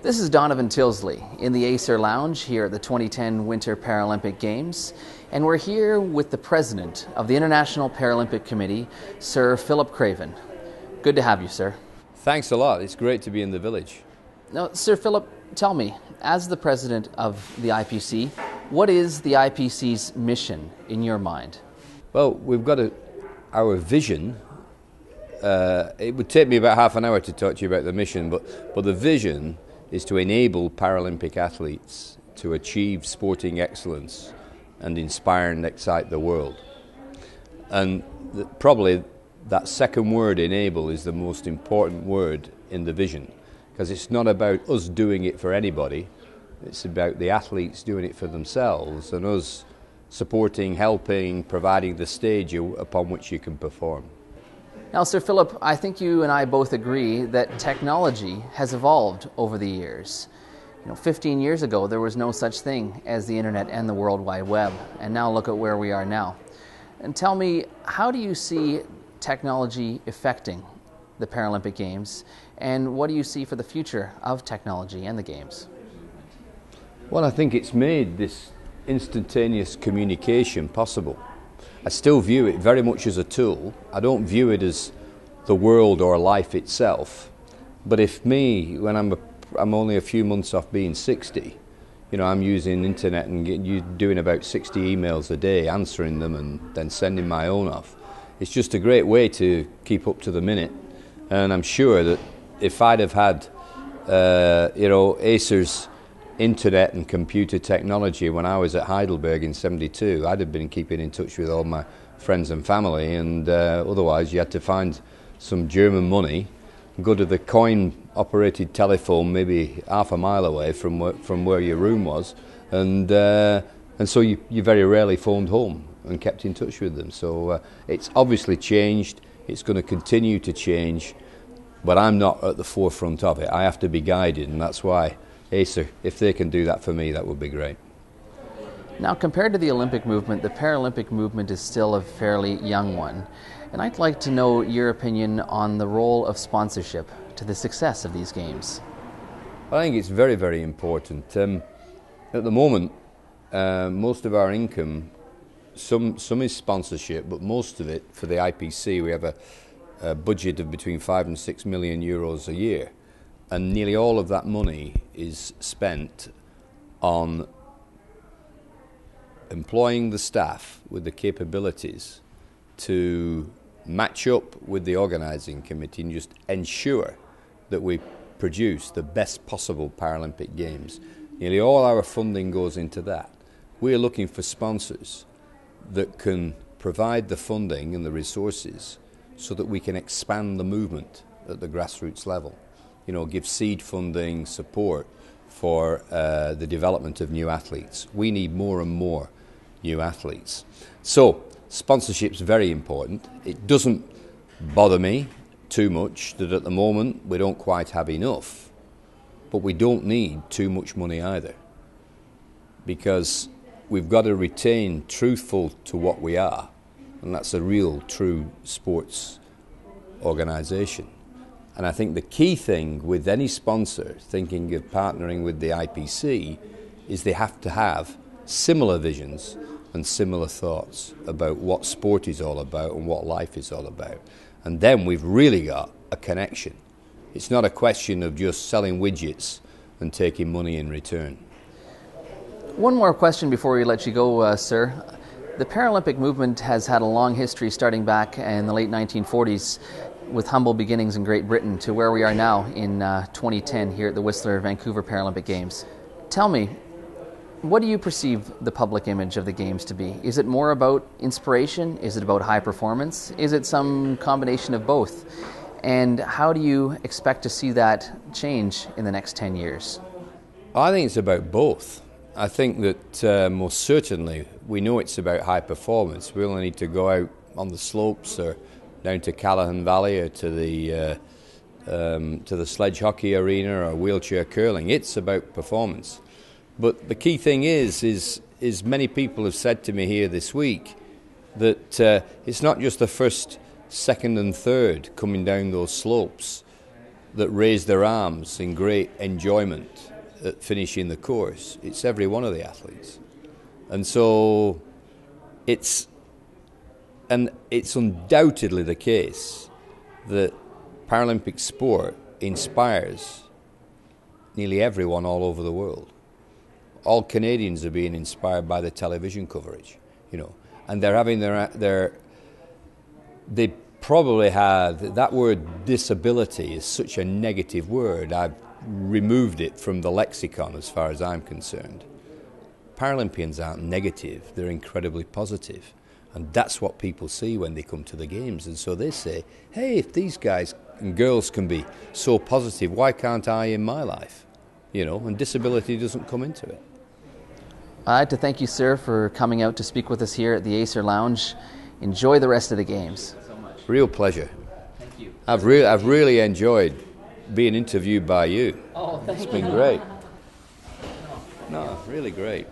This is Donovan Tildesley in the Acer Lounge here at the 2010 Winter Paralympic Games, and we're here with the President of the International Paralympic Committee, Sir Philip Craven. Good to have you, sir. Thanks a lot. It's great to be in the village. Now, Sir Philip, tell me, as the President of the IPC, what is the IPC's mission in your mind? Well, we've got our vision. It would take me about half an hour to talk to you about the mission, but the vision is to enable Paralympic athletes to achieve sporting excellence and inspire and excite the world. And probably that second word, enable, is the most important word in the vision, because it's not about us doing it for anybody, it's about the athletes doing it for themselves and us supporting, helping, providing the stage upon which you can perform. Now, Sir Philip, I think you and I both agree that technology has evolved over the years. 15 years ago, there was no such thing as the Internet and the World Wide Web, and now look at where we are now. And tell me, how do you see technology affecting the Paralympic Games, and what do you see for the future of technology and the Games? Well, I think it's made this instantaneous communication possible. I still view it very much as a tool. I don't view it as the world or life itself. But if when I'm only a few months off being 60, I'm using internet and doing about 60 emails a day, answering them and then sending my own off. It's just a great way to keep up to the minute. And I'm sure that if I'd have had, Acer's internet and computer technology when I was at Heidelberg in '72, I'd have been keeping in touch with all my friends and family, and otherwise you had to find some German money, go to the coin-operated telephone maybe half a mile away from where your room was, and so you very rarely phoned home and kept in touch with them. So it's obviously changed, it's going to continue to change, but I'm not at the forefront of it. I have to be guided, and that's why Acer, if they can do that for me, that would be great. Now, compared to the Olympic movement, the Paralympic movement is still a fairly young one. And I'd like to know your opinion on the role of sponsorship to the success of these Games. I think it's very, very important. At the moment, most of our income, some is sponsorship, but most of it for the IPC, we have a budget of between 5 and 6 million euros a year. And nearly all of that money is spent on employing the staff with the capabilities to match up with the organising committee and just ensure that we produce the best possible Paralympic Games. Nearly all our funding goes into that. We're looking for sponsors that can provide the funding and the resources so that we can expand the movement at the grassroots level. Give seed funding support for the development of new athletes. We need more and more new athletes. So sponsorship's very important. It doesn't bother me too much that at the moment we don't quite have enough, but we don't need too much money either, because we've got to retain truthful to what we are, and that's a real true sports organisation. And I think the key thing with any sponsor thinking of partnering with the IPC is they have to have similar visions and similar thoughts about what sport is all about and what life is all about. And then we've really got a connection. It's not a question of just selling widgets and taking money in return. One more question before we let you go, sir. The Paralympic movement has had a long history starting back in the late 1940s. With humble beginnings in Great Britain to where we are now in 2010 here at the Whistler Vancouver Paralympic Games. Tell me, what do you perceive the public image of the Games to be? Is it more about inspiration? Is it about high performance? Is it some combination of both? And how do you expect to see that change in the next 10 years? I think it's about both. I think that most certainly we know it's about high performance. We only need to go out on the slopes or down to Callahan Valley or to the sledge hockey arena or wheelchair curling. It's about performance. But the key thing is many people have said to me here this week that it's not just the first, second and third coming down those slopes that raise their arms in great enjoyment at finishing the course. It's every one of the athletes. And so it's undoubtedly the case that Paralympic sport inspires nearly everyone all over the world. All Canadians are being inspired by the television coverage, and they're having they probably have, that word disability is such a negative word. I've removed it from the lexicon as far as I'm concerned. Paralympians aren't negative, they're incredibly positive. And that's what people see when they come to the games. And so they say, hey, if these guys and girls can be so positive, why can't I in my life? And disability doesn't come into it. I'd like to thank you, sir, for coming out to speak with us here at the Acer Lounge. Enjoy the rest of the games. Real pleasure. Thank you. I've really enjoyed being interviewed by you. Oh, thank you. It's been great. No, really great.